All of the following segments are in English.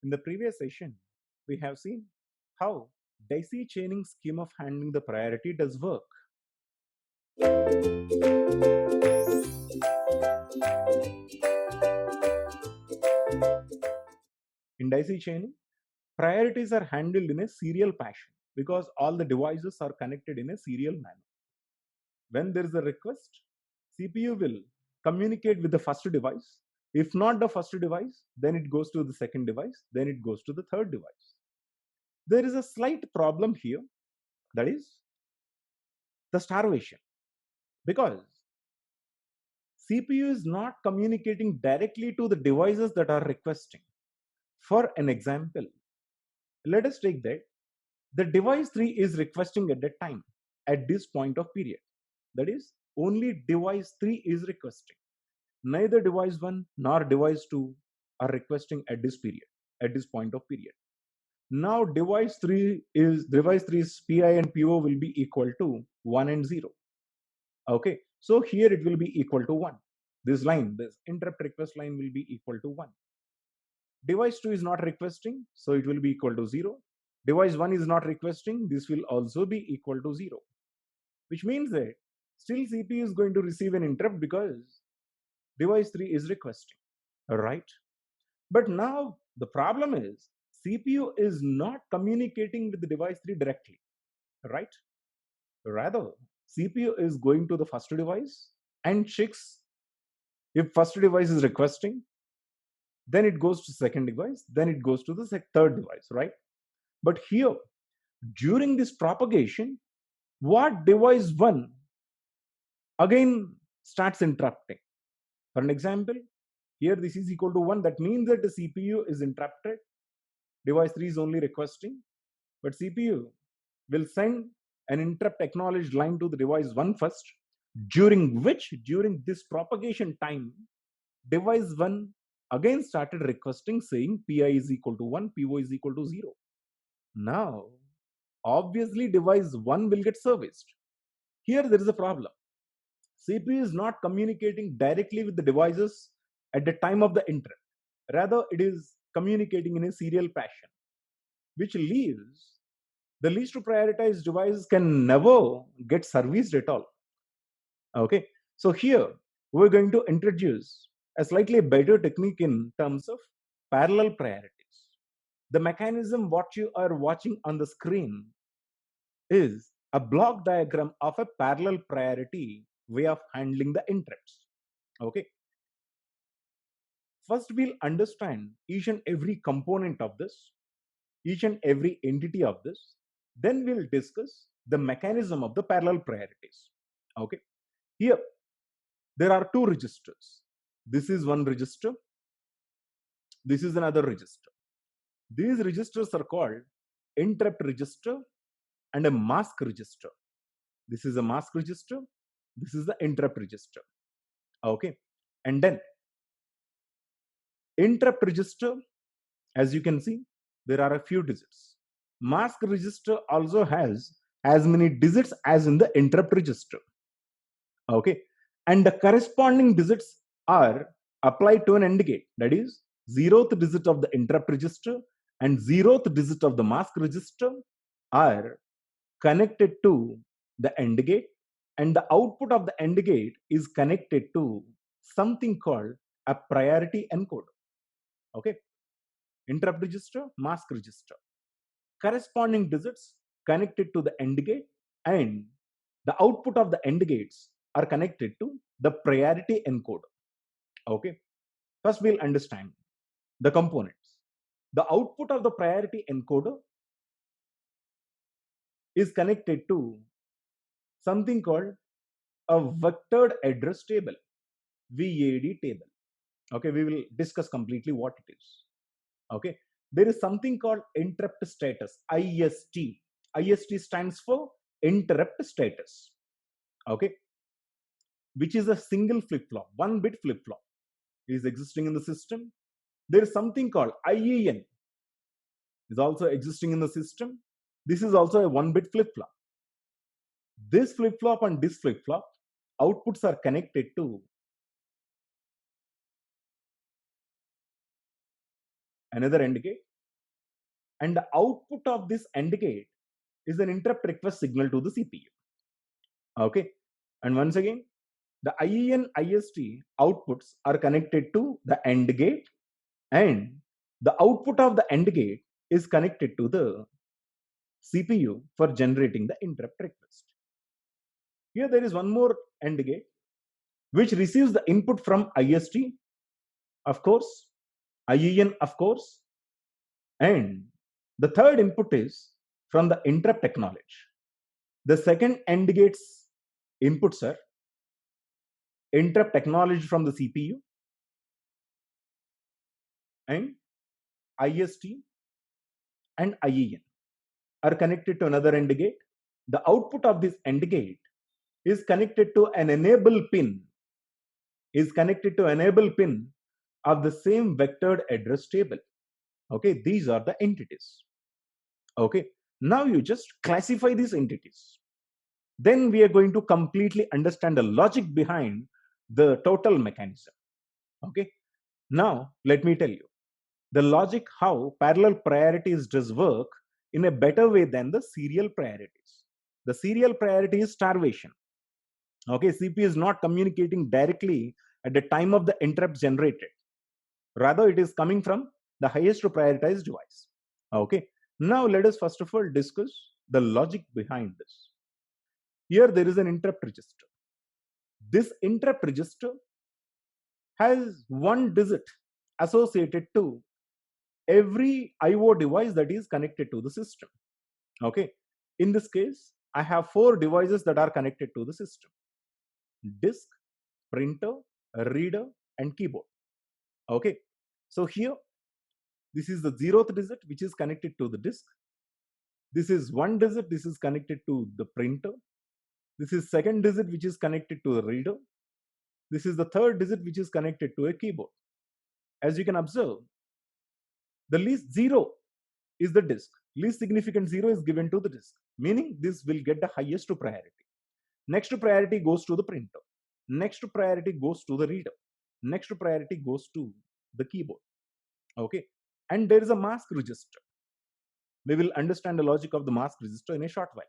In the previous session, we have seen how daisy chaining scheme of handling the priority does work. In daisy chaining, priorities are handled in a serial fashion because all the devices are connected in a serial manner. When there is a request, CPU will communicate with the first device. If not the first device, then it goes to the second device, then it goes to the third device. There is a slight problem here, that is the starvation, because CPU is not communicating directly to the devices that are requesting. For an example, let us take that the device 3 is requesting at that time, at this point of period. That is, only device 3 is requesting. Neither device 1 nor device 2 are requesting at this period, at this point of period. Now device 3's PI and PO will be equal to 1 and 0. Okay, so here it will be equal to 1. This line, this interrupt request line will be equal to 1. Device 2 is not requesting, so it will be equal to 0. Device 1 is not requesting, this will also be equal to 0. Which means that still CPU is going to receive an interrupt because device 3 is requesting, right? But now the problem is CPU is not communicating with the device 3 directly, right? Rather, CPU is going to the first device and checks if first device is requesting, then it goes to second device, then it goes to the third device, right? But here, during this propagation, what device 1 again starts interrupting. For an example, here this is equal to 1. That means that the CPU is interrupted. Device 3 is only requesting, but CPU will send an interrupt acknowledged line to the device 1 first, during this propagation time, device 1 again started requesting, saying PI is equal to 1, PO is equal to 0. Now, obviously, device 1 will get serviced. Here there is a problem. CPU is not communicating directly with the devices at the time of the interrupt. Rather, it is communicating in a serial fashion, which leaves the least to prioritize devices can never get serviced at all. Okay, so here we're going to introduce a slightly better technique in terms of parallel priorities. The mechanism what you are watching on the screen is a block diagram of a parallel priority way of handling the interrupts. Okay, first we'll understand each and every component of this, each and every entity of this. Then we'll discuss the mechanism of the parallel priorities. Okay, here there are two registers. This is one register, this is another register. These registers are called interrupt register and a mask register. This is a mask register, this is the interrupt register. Okay, and then interrupt register, as you can see, there are a few digits. Mask register also has as many digits as in the interrupt register. Okay, and the corresponding digits are applied to an AND gate, that is 0th digit of the interrupt register and 0th digit of the mask register are connected to the AND gate, and the output of the AND gate is connected to something called a priority encoder. Okay, interrupt register, mask register, corresponding digits connected to the AND gate, and the output of the AND gates are connected to the priority encoder. Okay, first we'll understand the components. The output of the priority encoder is connected to something called a vectored address table, VAD table. Okay, we will discuss completely what it is. Okay, there is something called interrupt status, IST. IST stands for interrupt status. Okay, which is a single flip-flop, one bit flip-flop is existing in the system. There is something called IEN is also existing in the system. This is also a one bit flip-flop. This flip-flop and this flip-flop outputs are connected to another AND gate, and the output of this AND gate is an interrupt request signal to the CPU. Okay, and once again, the IEN IST outputs are connected to the AND gate, and the output of the AND gate is connected to the CPU for generating the interrupt request. Here there is one more AND gate which receives the input from IST, of course, IEN, of course, and the third input is from the interrupt acknowledge. The second AND gate's inputs are interrupt acknowledge from the CPU and IST and IEN are connected to another AND gate. The output of this AND gate is connected to an enable pin, of the same vectored address table. Okay, these are the entities. Okay, now you just classify these entities. Then we are going to completely understand the logic behind the total mechanism. Okay, now let me tell you the logic how parallel priorities does work in a better way than the serial priorities. The serial priority is starvation. Okay, CPU is not communicating directly at the time of the interrupt generated. Rather, it is coming from the highest prioritized device. Okay, now let us first of all discuss the logic behind this. Here there is an interrupt register. This interrupt register has one digit associated to every IO device that is connected to the system. Okay, in this case, I have 4 devices that are connected to the system: disk, printer, reader, and keyboard. Okay, so here this is the 0th digit which is connected to the disk. This is 1 digit, this is connected to the printer. This is 2nd digit which is connected to the reader. This is the 3rd digit which is connected to a keyboard. As you can observe, the least 0 is the disk. Least significant 0 is given to the disk, meaning this will get the highest priority. Next priority goes to the printer. Next priority goes to the reader. Next priority goes to the keyboard. Okay, and there is a mask register. We will understand the logic of the mask register in a short while.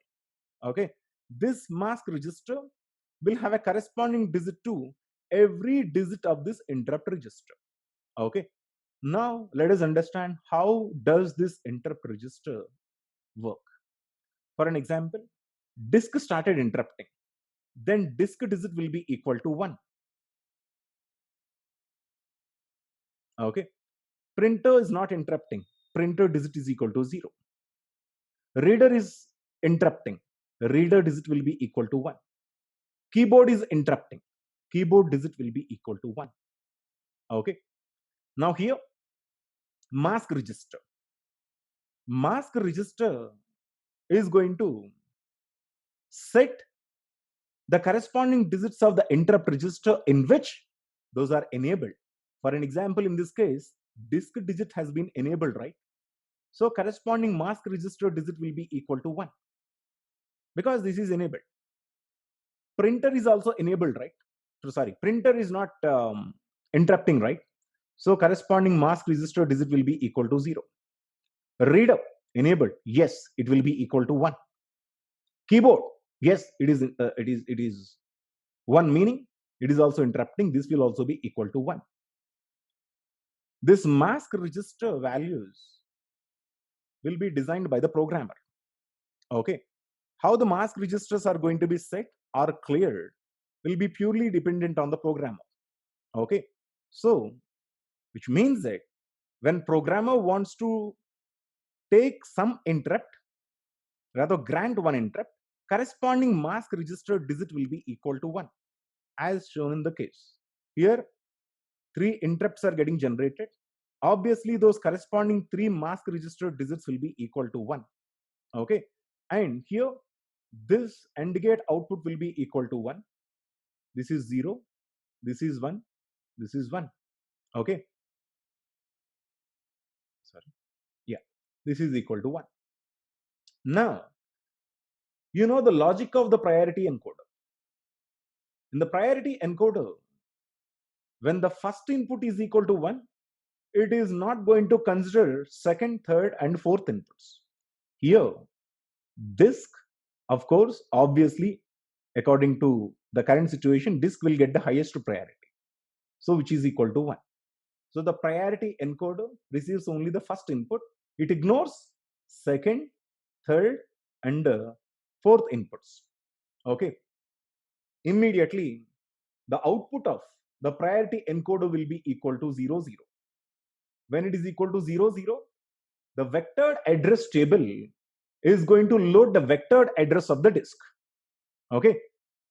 Okay, this mask register will have a corresponding digit to every digit of this interrupt register. Okay, now let us understand how does this interrupt register work. For an example, disk started interrupting, then disk digit will be equal to 1. Okay, printer is not interrupting, printer digit is equal to 0. Reader is interrupting, reader digit will be equal to 1. Keyboard is interrupting, keyboard digit will be equal to 1. Okay, now here mask register is going to set the corresponding digits of the interrupt register in which those are enabled. For an example, in this case, disk digit has been enabled, right? So corresponding mask register digit will be equal to 1 because this is enabled. Printer is also enabled, right? So sorry, printer is not interrupting, right? So corresponding mask register digit will be equal to 0. Reader enabled, yes, it will be equal to 1. Keyboard, yes, it is 1, meaning it is also interrupting. This will also be equal to 1. This mask register values will be designed by the programmer. Okay, how the mask registers are going to be set or cleared will be purely dependent on the programmer. Okay, so which means that when programmer wants to take some interrupt, rather grant one interrupt, corresponding mask register digit will be equal to 1, as shown in the case. Here 3 interrupts are getting generated. Obviously those corresponding 3 mask register digits will be equal to 1. Okay, and here this AND gate output will be equal to 1. This is 0, this is 1, this is 1. Okay, sorry, yeah, this is equal to 1. Now you know the logic of the priority encoder. In the priority encoder, when the first input is equal to 1, it is not going to consider second, third, and fourth inputs. Here, disk, of course, obviously, according to the current situation, disk will get the highest priority. So, which is equal to 1. So, the priority encoder receives only the first input. It ignores second, third, and fourth inputs. Okay. Immediately, the output of the priority encoder will be equal to 0, 0. When it is equal to 0, 0, the vectored address table is going to load the vectored address of the disk. Okay.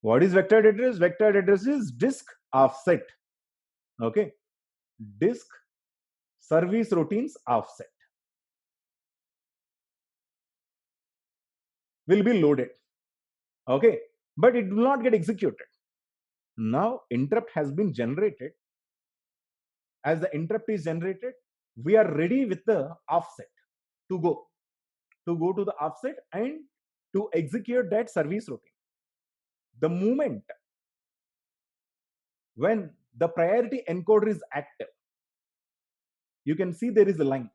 What is vectored address? Vectored address is disk offset. Okay. Disk service routines offset will be loaded. Okay. But it will not get executed. Now interrupt has been generated. As the interrupt is generated, we are ready with the offset to go to the offset and to execute that service routine. The moment when the priority encoder is active, you can see there is a line.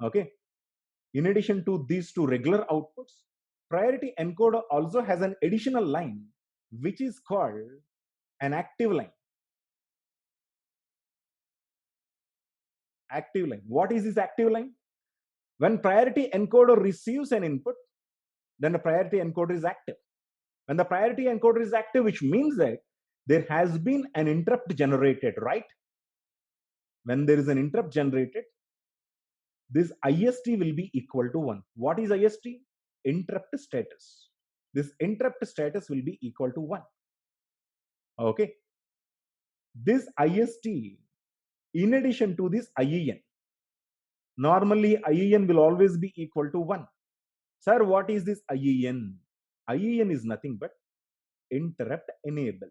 Okay. In addition to these two regular outputs, priority encoder also has an additional line which is called an active line. Active line. What is this active line? When priority encoder receives an input, then the priority encoder is active. When the priority encoder is active, which means that there has been an interrupt generated, right? When there is an interrupt generated, this IST will be equal to 1. What is IST? Interrupt status. This interrupt status will be equal to 1. Okay. This IST, in addition to this IEN, normally IEN will always be equal to 1. Sir, what is this IEN? IEN is nothing but interrupt enable.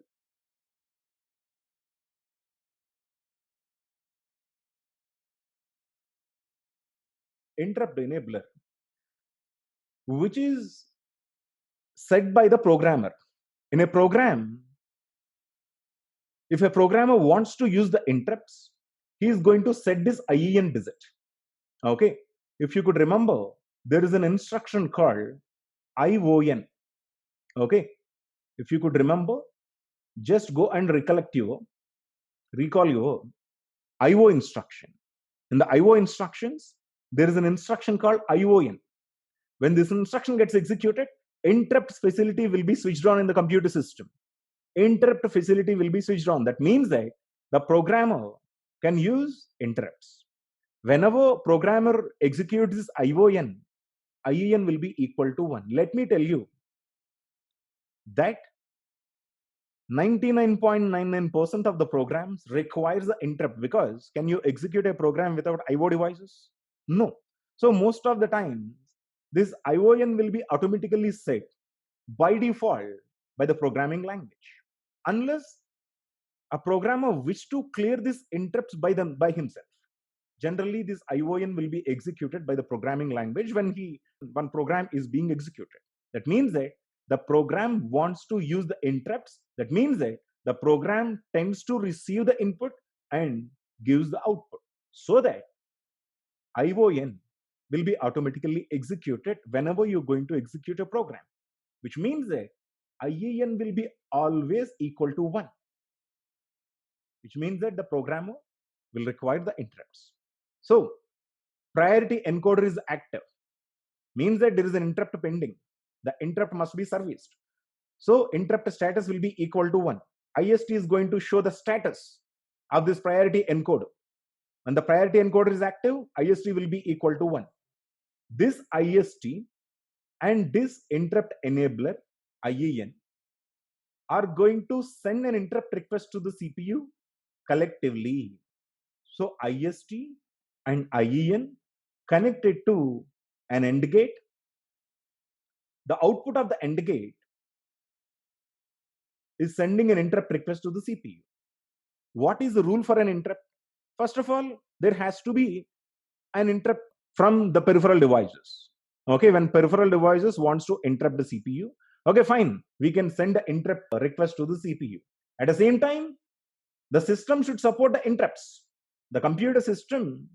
Interrupt enabler, which is set by the programmer. In a program, if a programmer wants to use the interrupts, he is going to set this IEN digit. Okay. If you could remember, there is an instruction called ION. Okay. If you could remember, just go and recall your IO instruction. In the IO instructions, there is an instruction called ION. When this instruction gets executed, interrupt facility will be switched on in the computer system. Interrupt facility will be switched on. That means that the programmer can use interrupts. Whenever programmer executes this ION, IEN will be equal to 1. Let me tell you that 99.99% of the programs requires the interrupt, because can you execute a program without IO devices? No. So most of the time, this ION will be automatically set by default by the programming language, unless a programmer wish to clear this interrupts by himself. Generally, this ION will be executed by the programming language when one program is being executed. That means that the program wants to use the interrupts. That means that the program tends to receive the input and gives the output, so that ION will be automatically executed whenever you're going to execute a program, which means that IEN will be always equal to 1, which means that the programmer will require the interrupts. So priority encoder is active, means that there is an interrupt pending. The interrupt must be serviced. So interrupt status will be equal to 1. IST is going to show the status of this priority encoder. When the priority encoder is active, IST will be equal to 1. This IST and this interrupt enabler, IEN, are going to send an interrupt request to the CPU collectively. So IST and IEN connected to an AND gate. The output of the AND gate is sending an interrupt request to the CPU. What is the rule for an interrupt? First of all, there has to be an interrupt from the peripheral devices. Okay, when peripheral devices wants to interrupt the CPU, okay, fine, we can send the interrupt request to the CPU. At the same time, the system should support the interrupts. The computer system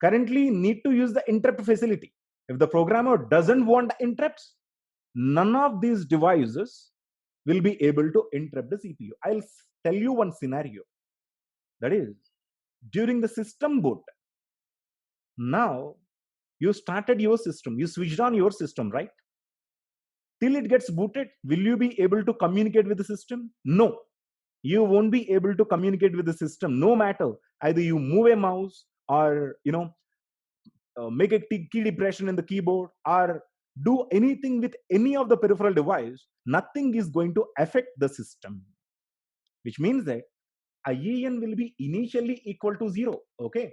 currently need to use the interrupt facility. If the programmer doesn't want interrupts, none of these devices will be able to interrupt the CPU. I'll tell you one scenario. That is, during the system boot, now you started your system, you switched on your system, right? Till it gets booted, will you be able to communicate with the system? No, you won't be able to communicate with the system, no matter either you move a mouse or make a key depression in the keyboard or do anything with any of the peripheral device. Nothing is going to affect the system, which means that IEN will be initially equal to 0. Okay,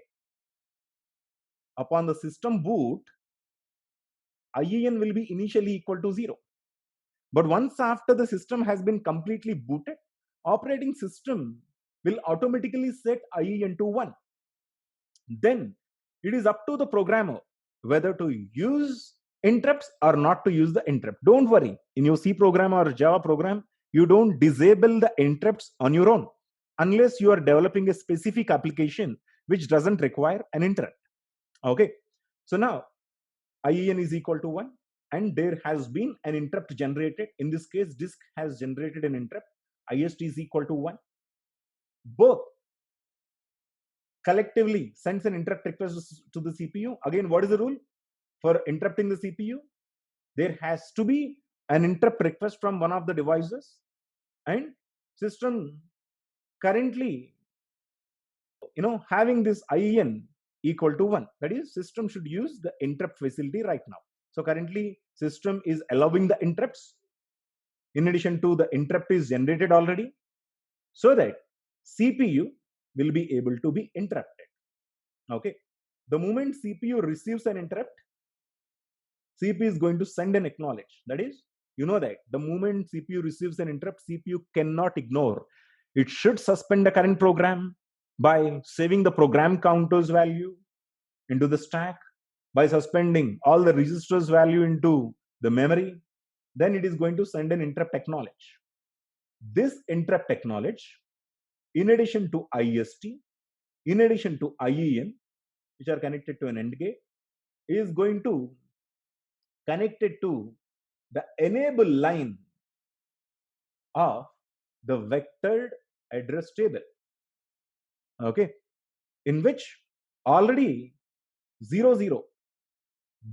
upon the system boot, IEN will be initially equal to 0. But once after the system has been completely booted, operating system will automatically set IEN to 1. Then it is up to the programmer whether to use interrupts or not to use the interrupt. Don't worry, in your C program or Java program, you don't disable the interrupts on your own unless you are developing a specific application which doesn't require an interrupt. Okay, so now IEN is equal to 1 and there has been an interrupt generated. In this case, disk has generated an interrupt. IST is equal to 1. Both collectively sends an interrupt request to the CPU. Again, what is the rule for interrupting the CPU? There has to be an interrupt request from one of the devices, and system currently having this IEN equal to 1. That is, system should use the interrupt facility right now. So currently system is allowing the interrupts in addition to the interrupt is generated already, so that CPU will be able to be interrupted. Okay, the moment CPU receives an interrupt, CPU is going to send an acknowledge. That is, that the moment CPU receives an interrupt, CPU cannot ignore. It should suspend the current program by saving the program counters value into the stack, by suspending all the registers value into the memory. Then it is going to send an interrupt acknowledge. This interrupt acknowledge, in addition to IST, in addition to IEN, which are connected to an AND gate, is going to connect it to the enable line of the vectored address table. Okay, in which already 00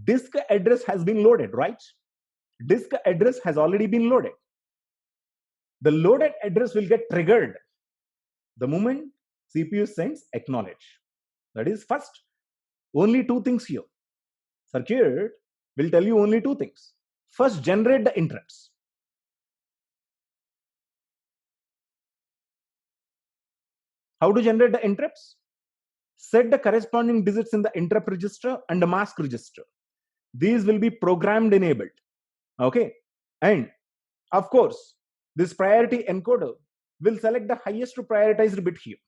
disk address has been loaded, right? Disk address has already been loaded. The loaded address will get triggered the moment CPU sends acknowledge. That is, first, only two things here. Circuit will tell you only two things. First, generate the interrupts. How to generate the interrupts? Set the corresponding digits in the interrupt register and the mask register. These will be programmed enabled. Okay, and of course, this priority encoder will select the highest prioritized bit here.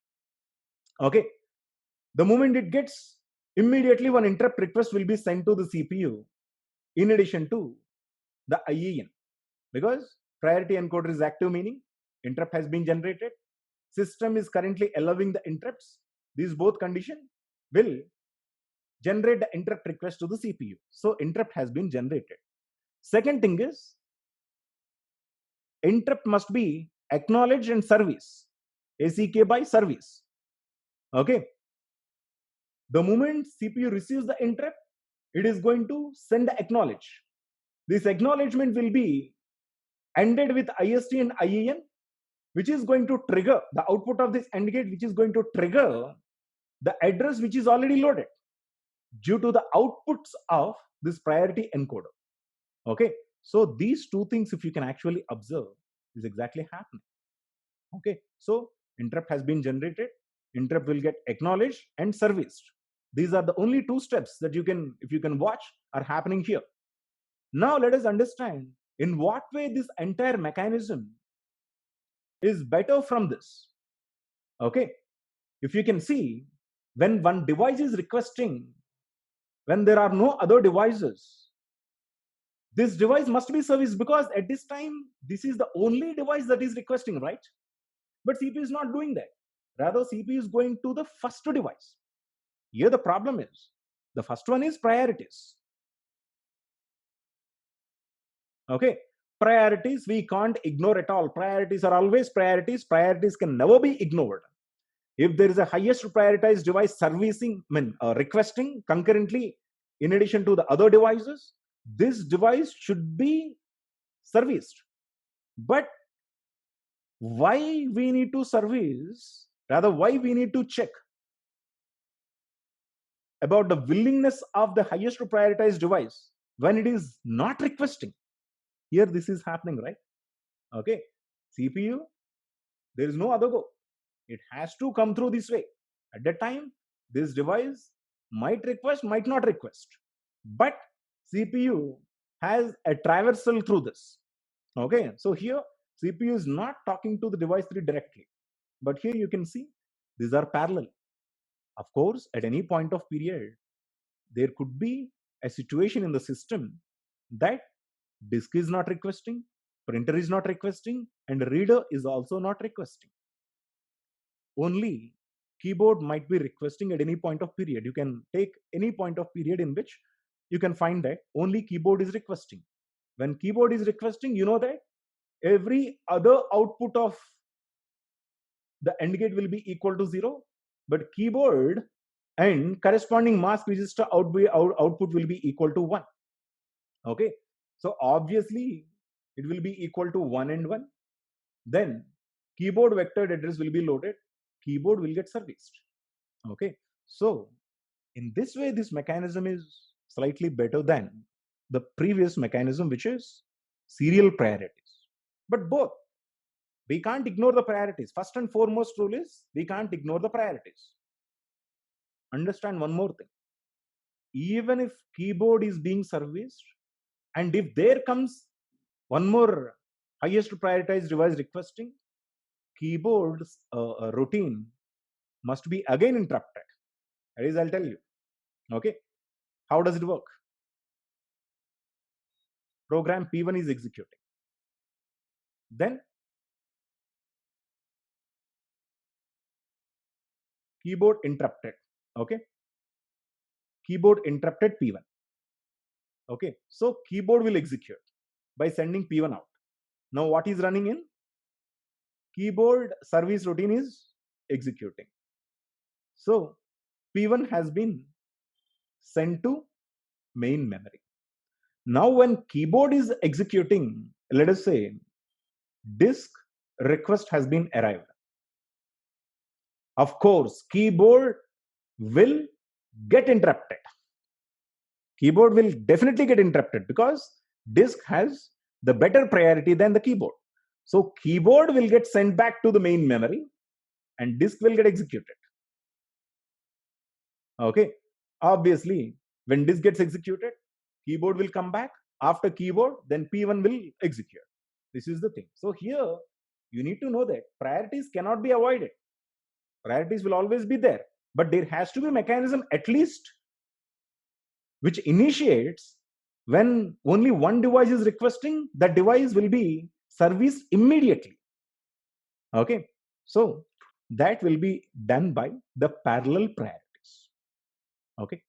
Okay, the moment it gets, immediately one interrupt request will be sent to the CPU in addition to the IEN, because priority encoder is active, meaning interrupt has been generated. System is currently allowing the interrupts. These both condition will generate the interrupt request to the CPU. So interrupt has been generated. Second thing is, interrupt must be acknowledged and service, ACK by service. Okay, the moment CPU receives the interrupt, it is going to send the acknowledge. This acknowledgement will be ended with IST and IEN, which is going to trigger the output of this AND gate, which is going to trigger the address which is already loaded due to the outputs of this priority encoder. Okay, so these two things, if you can actually observe, is exactly happening. Okay, so interrupt has been generated, interrupt will get acknowledged and serviced. These are the only two steps that you can, if you can watch, are happening here. Now let us understand in what way this entire mechanism is better from this. Okay, if you can see, when one device is requesting, when there are no other devices, this device must be serviced, because at this time, this is the only device that is requesting, right? But CPU is not doing that. Rather, CPU is going to the first device. Here the problem is, the first one is priorities. Okay, priorities we can't ignore at all. Priorities are always priorities. Priorities can never be ignored. If there is a highest prioritized device requesting concurrently in addition to the other devices, this device should be serviced. But why we need to service, rather why we need to check about the willingness of the highest prioritized device when it is not requesting? Here this is happening, right? Okay, CPU, there is no other go. It has to come through this way. At that time, this device might request, might not request, but CPU has a traversal through this. Okay, so here CPU is not talking to the device 3 directly, but here you can see these are parallel. Of course, at any point of period, there could be a situation in the system that disk is not requesting, printer is not requesting, and reader is also not requesting. Only keyboard might be requesting at any point of period. You can take any point of period in which you can find that only keyboard is requesting. When keyboard is requesting, you know that every other output of the AND gate will be equal to 0, but keyboard and corresponding mask register output will be equal to 1. Okay, so obviously it will be equal to 1 and 1. Then keyboard vectored address will be loaded, keyboard will get serviced. Okay, so in this way this mechanism is slightly better than the previous mechanism, which is serial priorities. But both, we can't ignore the priorities. First and foremost rule is we can't ignore the priorities. Understand one more thing. Even if keyboard is being serviced, and if there comes one more highest prioritized device requesting, keyboard's routine must be again interrupted. That is, I'll tell you. Okay, how does it work? Program P1 is executing. Then keyboard interrupted. Okay, keyboard interrupted P1. Okay, so keyboard will execute by sending P1 out. Now what is running in? Keyboard service routine is executing. So P1 has been sent to main memory. Now when keyboard is executing, let us say disk request has been arrived. Of course, keyboard will get interrupted. Keyboard will definitely get interrupted because disk has the better priority than the keyboard. So keyboard will get sent back to the main memory and disk will get executed. Okay, obviously when disk gets executed, keyboard will come back. After keyboard, then P1 will execute. This is the thing. So here you need to know that priorities cannot be avoided. Priorities will always be there, but there has to be a mechanism at least which initiates when only one device is requesting, that device will be serviced immediately. Okay, so that will be done by the parallel priorities. Okay.